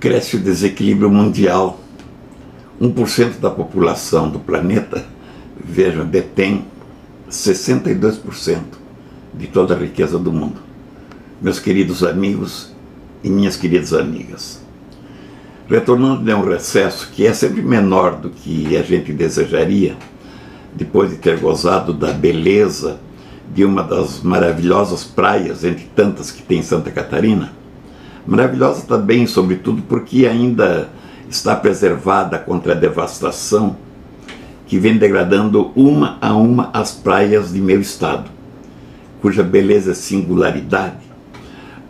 cresce o desequilíbrio mundial. 1% da população do planeta, veja, detém 62% de toda a riqueza do mundo. Meus queridos amigos e minhas queridas amigas, retornando de um recesso que é sempre menor do que a gente desejaria, depois de ter gozado da beleza de uma das maravilhosas praias, entre tantas que tem em Santa Catarina, maravilhosa também, sobretudo porque ainda está preservada contra a devastação que vem degradando uma a uma as praias de meu estado, cuja beleza e singularidade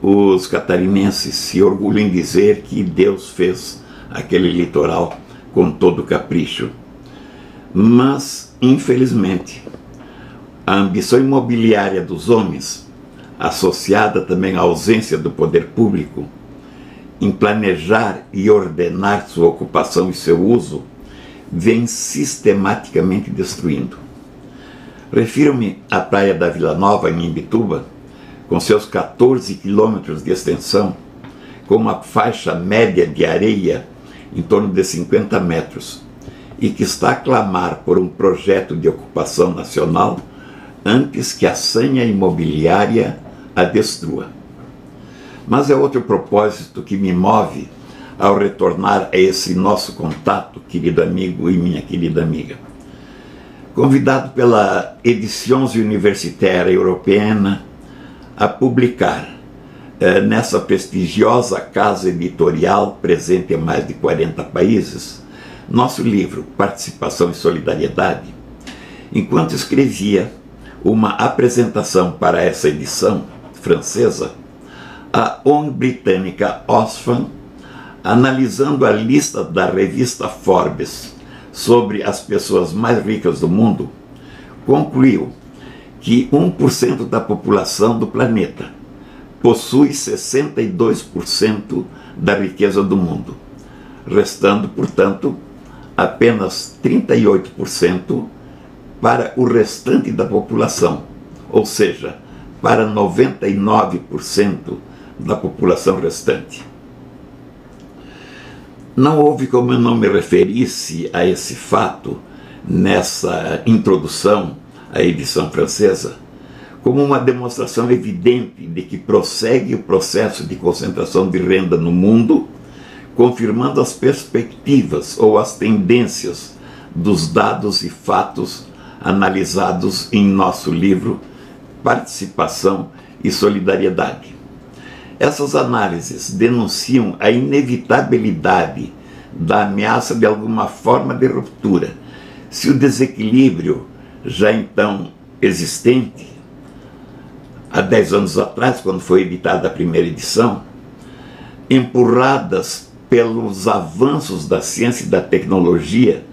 os catarinenses se orgulham em dizer que Deus fez aquele litoral com todo capricho. Mas, infelizmente, a ambição imobiliária dos homens, associada também à ausência do poder público em planejar e ordenar sua ocupação e seu uso, vem sistematicamente destruindo. Refiro-me à praia da Vila Nova, em Imbituba, com seus 14 quilômetros de extensão, com uma faixa média de areia em torno de 50 metros, e que está a clamar por um projeto de ocupação nacional antes que a sanha imobiliária a destrua. Mas é outro propósito que me move ao retornar a esse nosso contato, querido amigo e minha querida amiga. Convidado pela Edições Universitaire Européenne a publicar nessa prestigiosa casa editorial presente em mais de 40 países, nosso livro Participação e Solidariedade, enquanto escrevia uma apresentação para essa edição francesa, a ONG britânica Oxfam, analisando a lista da revista Forbes sobre as pessoas mais ricas do mundo, concluiu que 1% da população do planeta possui 62% da riqueza do mundo, restando, portanto, apenas 38% para o restante da população, ou seja, para 99% da população restante. Não houve como eu não me referisse a esse fato nessa introdução à edição francesa, como uma demonstração evidente de que prossegue o processo de concentração de renda no mundo, confirmando as perspectivas ou as tendências dos dados e fatos analisados em nosso livro Participação e Solidariedade. Essas análises denunciam a inevitabilidade da ameaça de alguma forma de ruptura, se o desequilíbrio já então existente, há 10 anos atrás, quando foi editada a primeira edição, empurradas pelos avanços da ciência e da tecnologia,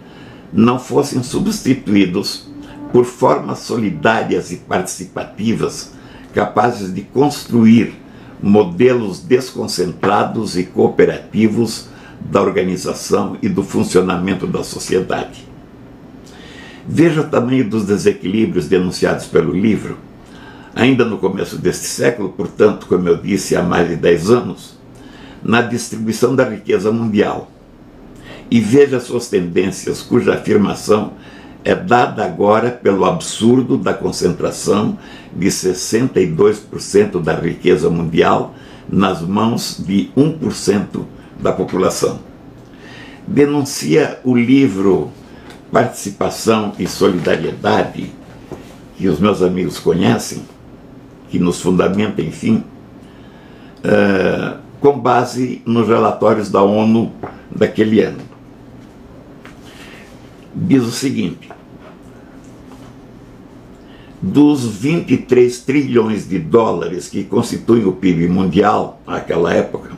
não fossem substituídos por formas solidárias e participativas capazes de construir modelos desconcentrados e cooperativos da organização e do funcionamento da sociedade. Veja o tamanho dos desequilíbrios denunciados pelo livro, ainda no começo deste século, portanto, como eu disse, há mais de 10 anos, na distribuição da riqueza mundial. E veja suas tendências, cuja afirmação é dada agora pelo absurdo da concentração de 62% da riqueza mundial nas mãos de 1% da população. Denuncia o livro Participação e Solidariedade, que os meus amigos conhecem, que nos fundamenta, enfim, com base nos relatórios da ONU daquele ano. Diz o seguinte: dos 23 trilhões de dólares que constituem o PIB mundial naquela época,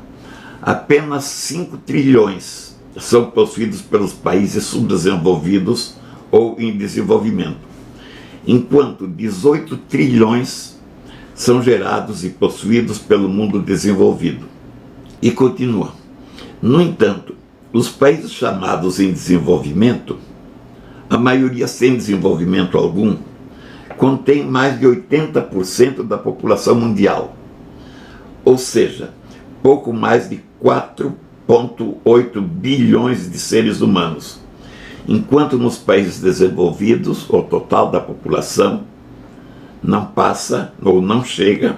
apenas 5 trilhões são possuídos pelos países subdesenvolvidos ou em desenvolvimento, enquanto 18 trilhões são gerados e possuídos pelo mundo desenvolvido. E continua: no entanto, os países chamados em desenvolvimento, a maioria sem desenvolvimento algum, contém mais de 80% da população mundial, ou seja, pouco mais de 4 4,8 bilhões de seres humanos, enquanto nos países desenvolvidos o total da população não passa ou não chega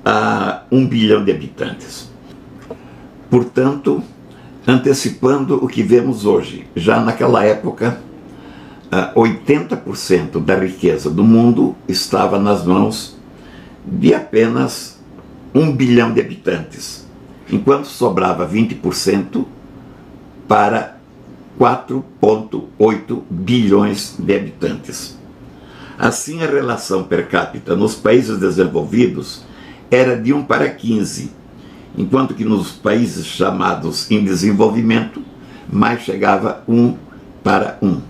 a 1 bilhão de habitantes. Portanto, antecipando o que vemos hoje, já naquela época, 80% da riqueza do mundo estava nas mãos de apenas 1 bilhão de habitantes, enquanto sobrava 20% para 4,8 bilhões de habitantes. Assim, a relação per capita nos países desenvolvidos era de 1 para 15, enquanto que nos países chamados em desenvolvimento, mais chegava 1 para 1.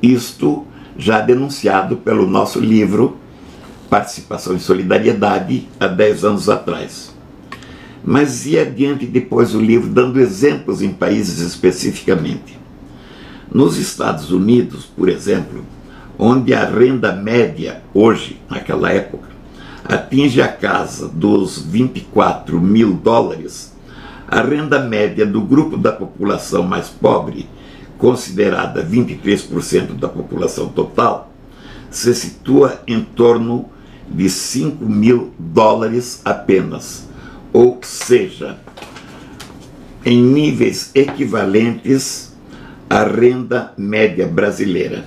Isto já denunciado pelo nosso livro Participação e Solidariedade, há 10 anos atrás. Mas ia adiante depois o livro, dando exemplos em países especificamente. Nos Estados Unidos, por exemplo, onde a renda média hoje, naquela época, atinge a casa dos 24 mil dólares, a renda média do grupo da população mais pobre, considerada 23% da população total, se situa em torno de 5 mil dólares apenas, ou seja, em níveis equivalentes à renda média brasileira.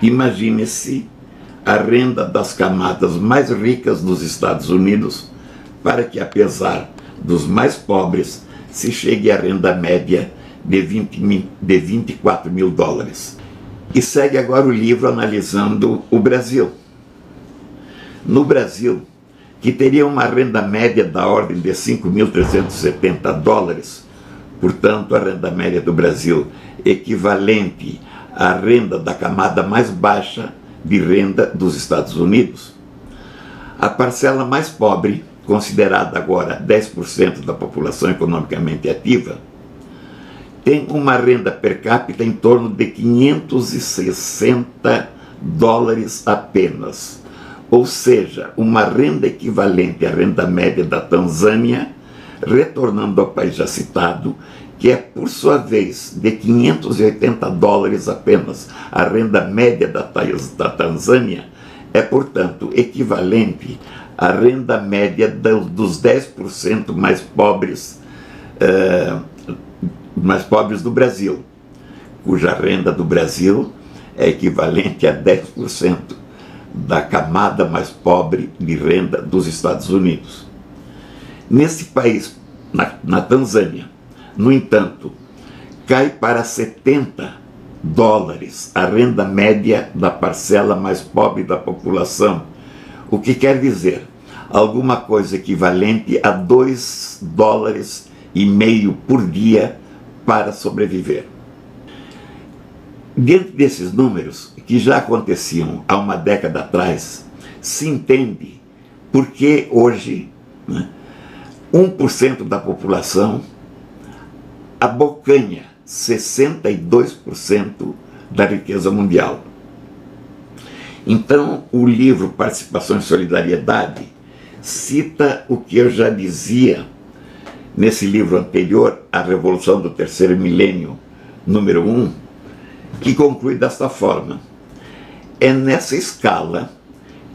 Imagine-se a renda das camadas mais ricas dos Estados Unidos para que, apesar dos mais pobres, se chegue à renda média de 24 mil dólares. E segue agora o livro analisando o Brasil. No Brasil, que teria uma renda média da ordem de 5.370 dólares, portanto, a renda média do Brasil equivalente à renda da camada mais baixa de renda dos Estados Unidos. A parcela mais pobre, considerada agora 10% da população economicamente ativa, tem uma renda per capita em torno de 560 dólares apenas, ou seja, uma renda equivalente à renda média da Tanzânia, retornando ao país já citado, que é, por sua vez, de 580 dólares apenas. A renda média da Tanzânia é, portanto, equivalente à renda média dos 10% mais pobres do Brasil, cuja renda do Brasil é equivalente a 10% da camada mais pobre de renda dos Estados Unidos. Nesse país, na Tanzânia, no entanto, cai para 70 dólares a renda média da parcela mais pobre da população, o que quer dizer alguma coisa equivalente a 2,5 dólares por dia para sobreviver. Diante desses números, que já aconteciam há uma década atrás, se entende por que hoje 1% da população abocanha 62% da riqueza mundial. Então, o livro Participação e Solidariedade cita o que eu já dizia nesse livro anterior, A Revolução do Terceiro Milênio, número 1, que conclui desta forma: é nessa escala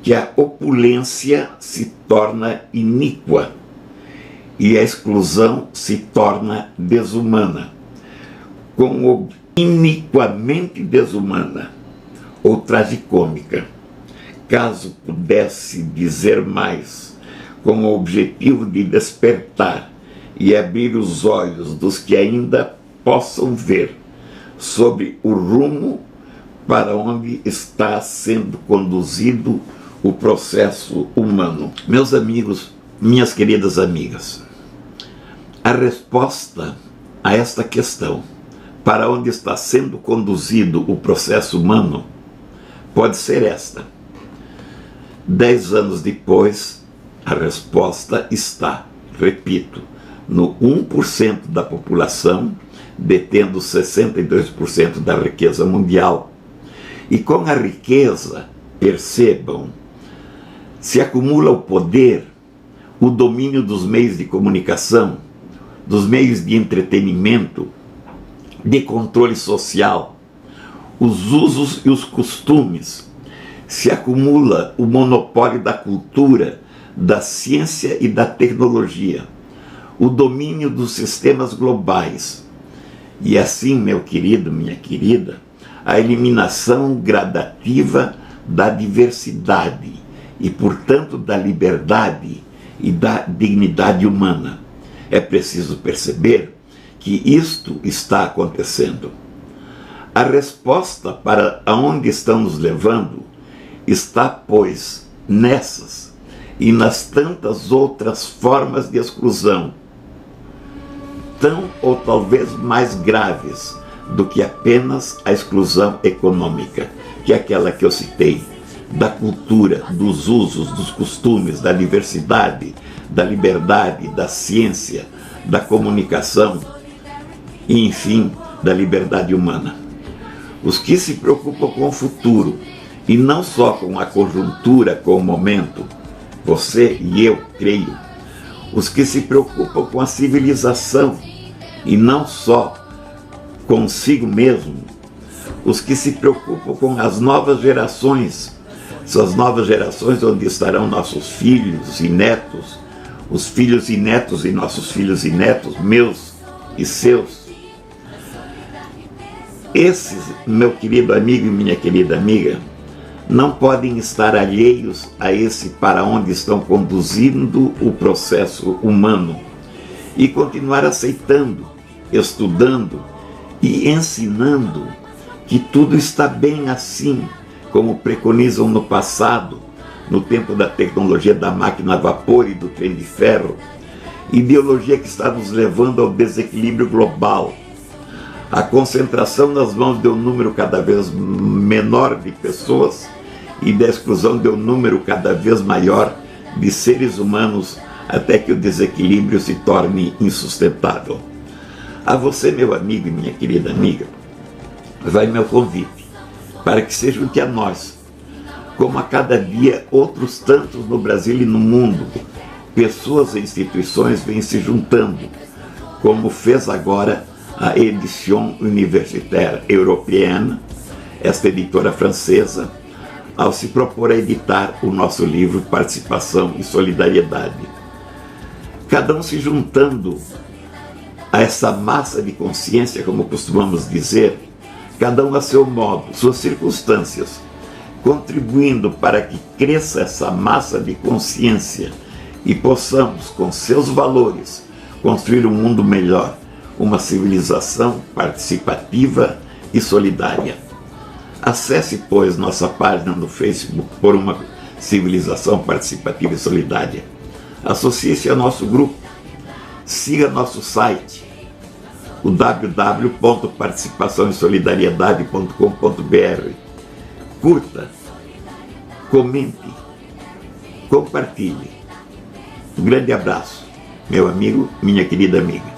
que a opulência se torna iníqua e a exclusão se torna desumana. Como iniquamente desumana ou tragicômica, caso pudesse dizer mais, com o objetivo de despertar e abrir os olhos dos que ainda possam ver sobre o rumo para onde está sendo conduzido o processo humano. Meus amigos, minhas queridas amigas, a resposta a esta questão, para onde está sendo conduzido o processo humano, pode ser esta. 10 anos depois, a resposta está, repito, no 1% da população, detendo 62% da riqueza mundial. E com a riqueza, percebam, se acumula o poder, o domínio dos meios de comunicação, dos meios de entretenimento, de controle social, os usos e os costumes, se acumula o monopólio da cultura, da ciência e da tecnologia, o domínio dos sistemas globais. E assim, meu querido, minha querida, a eliminação gradativa da diversidade e, portanto, da liberdade e da dignidade humana. É preciso perceber que isto está acontecendo. A resposta para aonde estão nos levando está, pois, nessas e nas tantas outras formas de exclusão, tão ou talvez mais graves do que apenas a exclusão econômica, que é aquela que eu citei, da cultura, dos usos, dos costumes, da diversidade, da liberdade, da ciência, da comunicação e, enfim, da liberdade humana. Os que se preocupam com o futuro e não só com a conjuntura, com o momento, você e eu, creio, os que se preocupam com a civilização e não só consigo mesmo, os que se preocupam com as novas gerações, essas novas gerações onde estarão nossos filhos e netos, os filhos e netos e nossos filhos e netos, meus e seus. Esses, meu querido amigo e minha querida amiga, não podem estar alheios a esse para onde estão conduzindo o processo humano e continuar aceitando, estudando e ensinando que tudo está bem assim, como preconizam no passado, no tempo da tecnologia da máquina a vapor e do trem de ferro, ideologia que está nos levando ao desequilíbrio global, a concentração nas mãos de um número cada vez menor de pessoas e da exclusão de um número cada vez maior de seres humanos até que o desequilíbrio se torne insustentável. A você, meu amigo e minha querida amiga, vai meu convite para que se junte a nós, como a cada dia outros tantos no Brasil e no mundo, pessoas e instituições vêm se juntando, como fez agora a Éditions Universitaire Européenne, esta editora francesa, ao se propor a editar o nosso livro Participação e Solidariedade. Cada um se juntando a essa massa de consciência, como costumamos dizer, cada um a seu modo, suas circunstâncias, contribuindo para que cresça essa massa de consciência e possamos, com seus valores, construir um mundo melhor, uma civilização participativa e solidária. Acesse, pois, nossa página no Facebook por uma civilização participativa e solidária. Associe-se a nosso grupo. Siga nosso site, o www.participaçãoesolidariedade.com.br. Curta, comente, compartilhe. Um grande abraço, meu amigo, minha querida amiga.